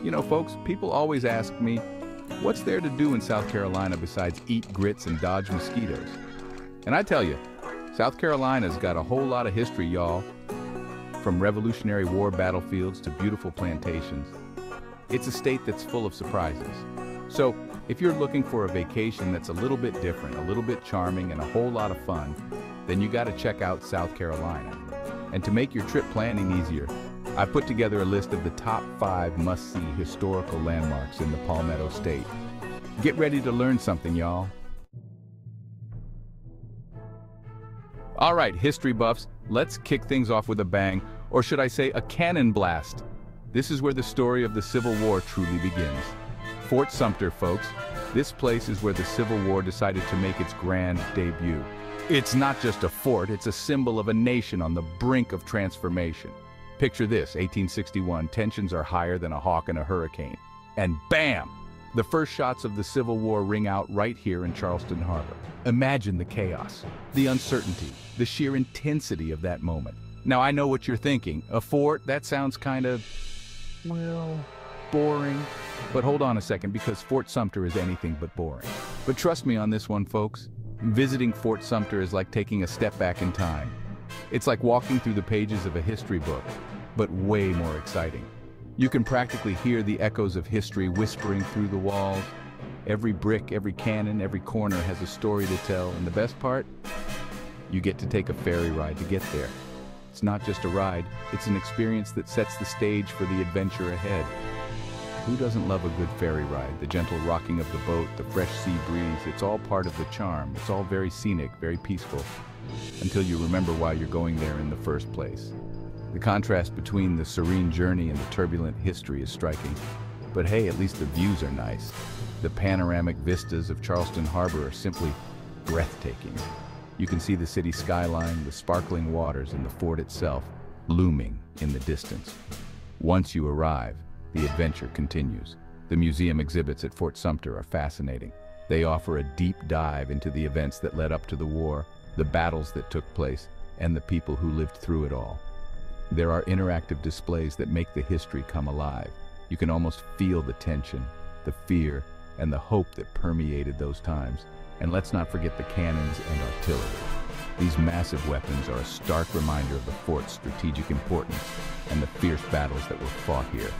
You know, folks, people always ask me, what's there to do in South Carolina besides eat grits and dodge mosquitoes? And I tell you, South Carolina's got a whole lot of history, y'all. From Revolutionary War battlefields to beautiful plantations. It's a state that's full of surprises. So, if you're looking for a vacation that's a little bit different, a little bit charming, and a whole lot of fun, then you gotta check out South Carolina. And to make your trip planning easier, I've put together a list of the top 5 must-see historical landmarks in the Palmetto State. Get ready to learn something, y'all. All right, history buffs, let's kick things off with a bang, or should I say a cannon blast. This is where the story of the Civil War truly begins. Fort Sumter, folks. This place is where the Civil War decided to make its grand debut. It's not just a fort, it's a symbol of a nation on the brink of transformation. Picture this, 1861, tensions are higher than a hawk in a hurricane. And bam! The first shots of the Civil War ring out right here in Charleston Harbor. Imagine the chaos, the uncertainty, the sheer intensity of that moment. Now I know what you're thinking, a fort, that sounds kind of, well, boring. But hold on a second, because Fort Sumter is anything but boring. But trust me on this one, folks. Visiting Fort Sumter is like taking a step back in time. It's like walking through the pages of a history book, but way more exciting. You can practically hear the echoes of history whispering through the walls. Every brick, every cannon, every corner has a story to tell, and the best part? You get to take a ferry ride to get there. It's not just a ride, it's an experience that sets the stage for the adventure ahead. Who doesn't love a good ferry ride? The gentle rocking of the boat, the fresh sea breeze, it's all part of the charm. It's all very scenic, very peaceful, until you remember why you're going there in the first place. The contrast between the serene journey and the turbulent history is striking. But hey, at least the views are nice. The panoramic vistas of Charleston Harbor are simply breathtaking. You can see the city skyline, the sparkling waters, and the fort itself looming in the distance. Once you arrive, the adventure continues. The museum exhibits at Fort Sumter are fascinating. They offer a deep dive into the events that led up to the war, the battles that took place, and the people who lived through it all. There are interactive displays that make the history come alive. You can almost feel the tension, the fear, and the hope that permeated those times. And let's not forget the cannons and artillery. These massive weapons are a stark reminder of the fort's strategic importance and the fierce battles that were fought here.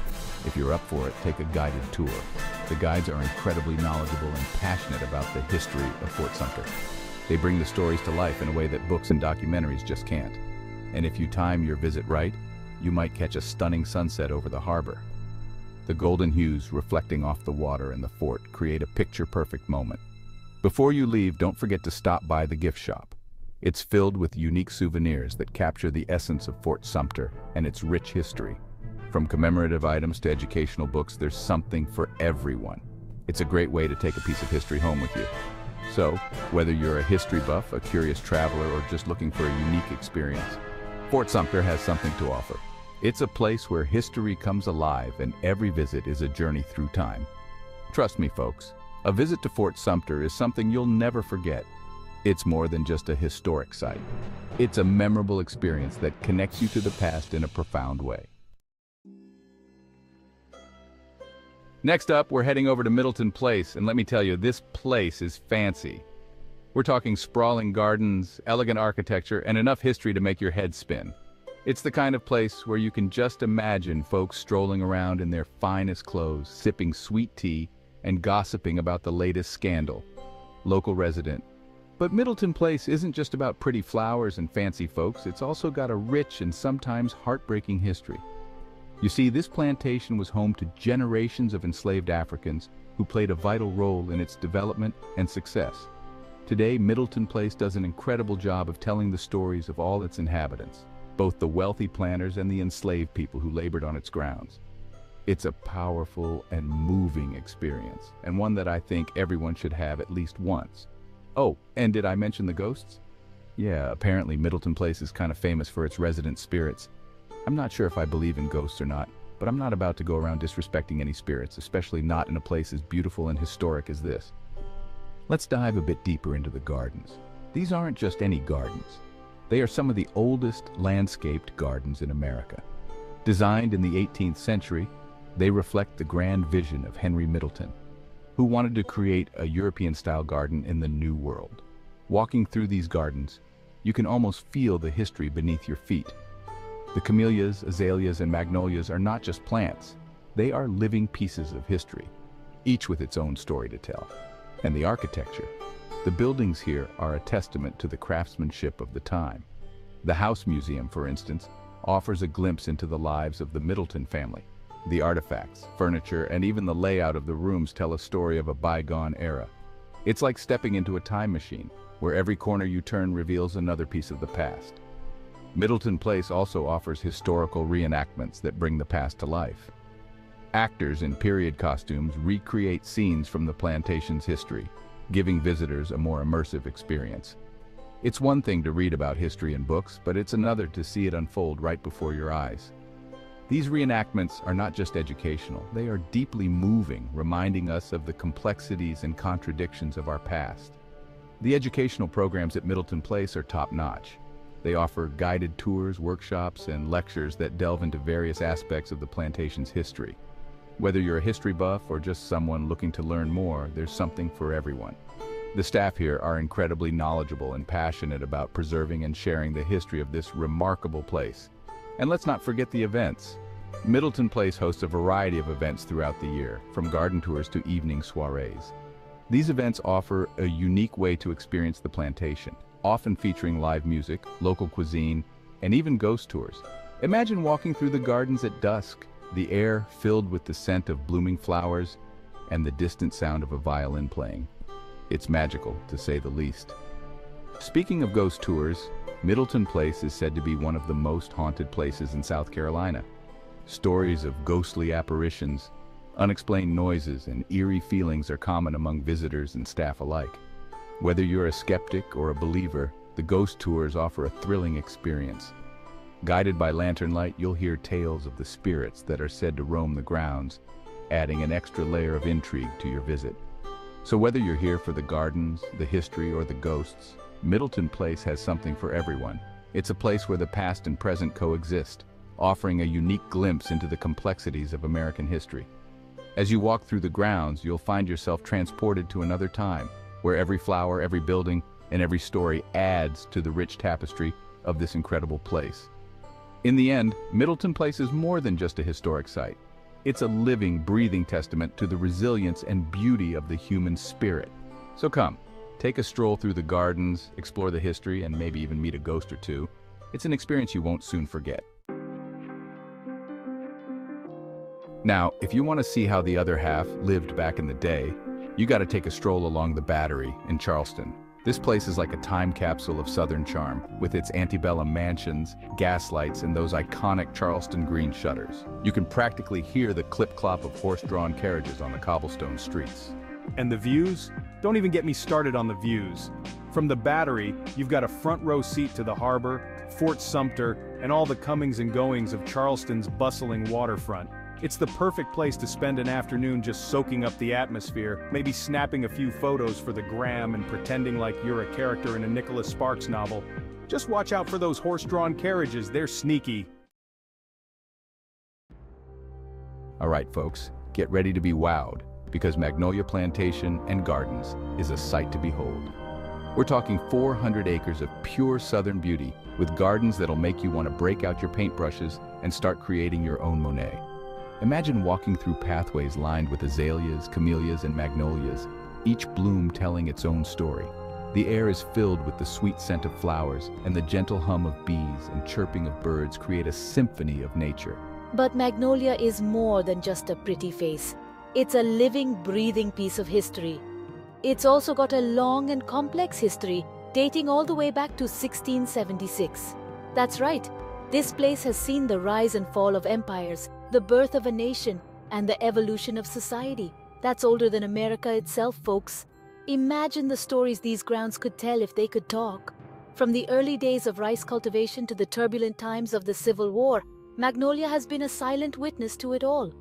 If you're up for it, take a guided tour. The guides are incredibly knowledgeable and passionate about the history of Fort Sumter. They bring the stories to life in a way that books and documentaries just can't. And if you time your visit right, you might catch a stunning sunset over the harbor. The golden hues reflecting off the water and the fort create a picture-perfect moment. Before you leave, don't forget to stop by the gift shop. It's filled with unique souvenirs that capture the essence of Fort Sumter and its rich history. From commemorative items to educational books, there's something for everyone. It's a great way to take a piece of history home with you. So, whether you're a history buff, a curious traveler, or just looking for a unique experience, Fort Sumter has something to offer. It's a place where history comes alive and every visit is a journey through time. Trust me, folks, a visit to Fort Sumter is something you'll never forget. It's more than just a historic site. It's a memorable experience that connects you to the past in a profound way. Next up, we're heading over to Middleton Place, and let me tell you, this place is fancy. We're talking sprawling gardens, elegant architecture, and enough history to make your head spin. It's the kind of place where you can just imagine folks strolling around in their finest clothes, sipping sweet tea, and gossiping about the latest scandal. Local resident. But Middleton Place isn't just about pretty flowers and fancy folks, it's also got a rich and sometimes heartbreaking history. You see, this plantation was home to generations of enslaved Africans who played a vital role in its development and success. Today, Middleton Place does an incredible job of telling the stories of all its inhabitants, both the wealthy planters and the enslaved people who labored on its grounds. It's a powerful and moving experience, and one that I think everyone should have at least once. Oh, and did I mention the ghosts? Yeah, apparently Middleton Place is kind of famous for its resident spirits. I'm not sure if I believe in ghosts or not, but I'm not about to go around disrespecting any spirits, especially not in a place as beautiful and historic as this. Let's dive a bit deeper into the gardens. These aren't just any gardens. They are some of the oldest landscaped gardens in America. Designed in the 18th century, They reflect the grand vision of Henry Middleton, who wanted to create a European-style garden in the New World. Walking through these gardens, you can almost feel the history beneath your feet. The camellias, azaleas, and magnolias are not just plants. They are living pieces of history, each with its own story to tell. And the architecture. The buildings here are a testament to the craftsmanship of the time. The House Museum, for instance, offers a glimpse into the lives of the Middleton family. The artifacts, furniture, and even the layout of the rooms tell a story of a bygone era. It's like stepping into a time machine, where every corner you turn reveals another piece of the past. Middleton Place also offers historical reenactments that bring the past to life. Actors in period costumes recreate scenes from the plantation's history, giving visitors a more immersive experience. It's one thing to read about history in books, but it's another to see it unfold right before your eyes. These reenactments are not just educational, they are deeply moving, reminding us of the complexities and contradictions of our past. The educational programs at Middleton Place are top-notch. They offer guided tours, workshops, and lectures that delve into various aspects of the plantation's history. Whether you're a history buff or just someone looking to learn more, there's something for everyone. The staff here are incredibly knowledgeable and passionate about preserving and sharing the history of this remarkable place. And let's not forget the events. Middleton Place hosts a variety of events throughout the year, from garden tours to evening soirees. These events offer a unique way to experience the plantation, often featuring live music, local cuisine, and even ghost tours. Imagine walking through the gardens at dusk, the air filled with the scent of blooming flowers and the distant sound of a violin playing. It's magical, to say the least. Speaking of ghost tours, Middleton Place is said to be one of the most haunted places in South Carolina. Stories of ghostly apparitions, unexplained noises, and eerie feelings are common among visitors and staff alike. Whether you're a skeptic or a believer, the ghost tours offer a thrilling experience. Guided by lantern light, you'll hear tales of the spirits that are said to roam the grounds, adding an extra layer of intrigue to your visit. So whether you're here for the gardens, the history, or the ghosts, Middleton Place has something for everyone. It's a place where the past and present coexist, offering a unique glimpse into the complexities of American history. As you walk through the grounds, you'll find yourself transported to another time, where every flower, every building, and every story adds to the rich tapestry of this incredible place. In the end, Middleton Place is more than just a historic site. It's a living, breathing testament to the resilience and beauty of the human spirit. So come, take a stroll through the gardens, explore the history, and maybe even meet a ghost or two. It's an experience you won't soon forget. Now, if you want to see how the other half lived back in the day, you got to take a stroll along the Battery in Charleston. This place is like a time capsule of Southern charm, with its antebellum mansions, gas lights, and those iconic Charleston green shutters. You can practically hear the clip-clop of horse-drawn carriages on the cobblestone streets. And the views? Don't even get me started on the views. From the Battery, you've got a front-row seat to the harbor, Fort Sumter, and all the comings and goings of Charleston's bustling waterfront. It's the perfect place to spend an afternoon just soaking up the atmosphere, maybe snapping a few photos for the gram and pretending like you're a character in a Nicholas Sparks novel. Just watch out for those horse-drawn carriages, they're sneaky. All right, folks, get ready to be wowed, because Magnolia Plantation and Gardens is a sight to behold. We're talking 400 acres of pure southern beauty, with gardens that'll make you want to break out your paintbrushes and start creating your own Monet. Imagine walking through pathways lined with azaleas, camellias, and magnolias, each bloom telling its own story. The air is filled with the sweet scent of flowers, and the gentle hum of bees and chirping of birds create a symphony of nature. But Magnolia is more than just a pretty face. It's a living, breathing piece of history. It's also got a long and complex history, dating all the way back to 1676. That's right, this place has seen the rise and fall of empires, the birth of a nation, and the evolution of society. That's older than America itself, folks. Imagine the stories these grounds could tell if they could talk. From the early days of rice cultivation to the turbulent times of the Civil War, Magnolia has been a silent witness to it all.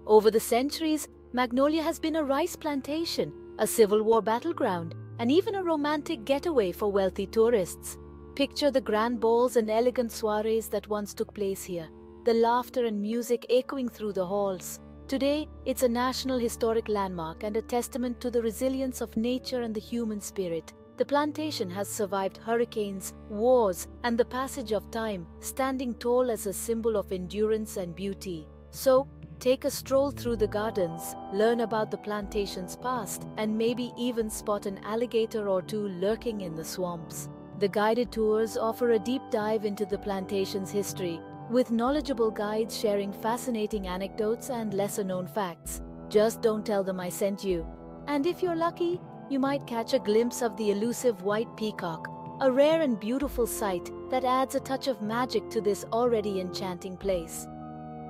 Over the centuries, Magnolia has been a rice plantation, a Civil War battleground, and even a romantic getaway for wealthy tourists. Picture the grand balls and elegant soirees that once took place here, the laughter and music echoing through the halls. Today, it's a national historic landmark and a testament to the resilience of nature and the human spirit. The plantation has survived hurricanes, wars, and the passage of time, standing tall as a symbol of endurance and beauty. So, take a stroll through the gardens, learn about the plantation's past, and maybe even spot an alligator or two lurking in the swamps. The guided tours offer a deep dive into the plantation's history, with knowledgeable guides sharing fascinating anecdotes and lesser-known facts. Just don't tell them I sent you. And if you're lucky, you might catch a glimpse of the elusive white peacock, a rare and beautiful sight that adds a touch of magic to this already enchanting place.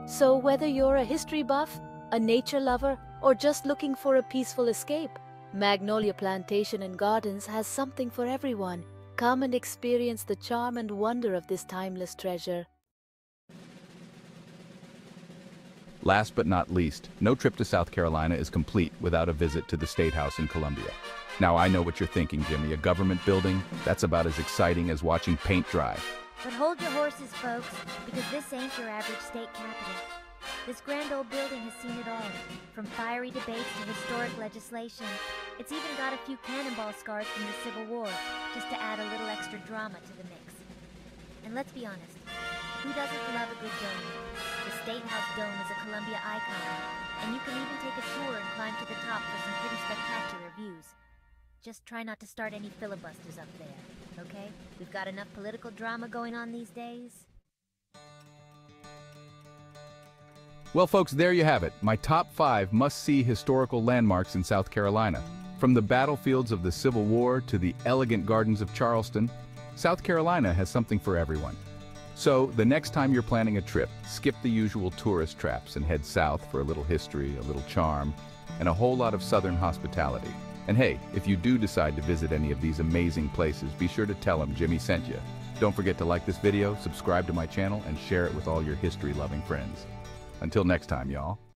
So whether you're a history buff, a nature lover, or just looking for a peaceful escape, Magnolia Plantation and Gardens has something for everyone. Come and experience the charm and wonder of this timeless treasure. Last but not least, no trip to South Carolina is complete without a visit to the State House in Columbia. Now I know what you're thinking, Jimmy, a government building? That's about as exciting as watching paint dry. But hold your horses, folks, because this ain't your average state capitol. This grand old building has seen it all, from fiery debates to historic legislation. It's even got a few cannonball scars from the Civil War, just to add a little extra drama to the mix. And let's be honest, who doesn't love a good dome? The State House Dome is a Columbia icon, and you can even take a tour and climb to the top for some pretty spectacular views. Just try not to start any filibusters up there, okay? We've got enough political drama going on these days. Well, folks, there you have it. My top 5 must-see historical landmarks in South Carolina. From the battlefields of the Civil War to the elegant gardens of Charleston, South Carolina has something for everyone. So, the next time you're planning a trip, skip the usual tourist traps and head south for a little history, a little charm, and a whole lot of southern hospitality. And hey, if you do decide to visit any of these amazing places, be sure to tell them Jimmy sent you. Don't forget to like this video, subscribe to my channel, and share it with all your history-loving friends. Until next time, y'all.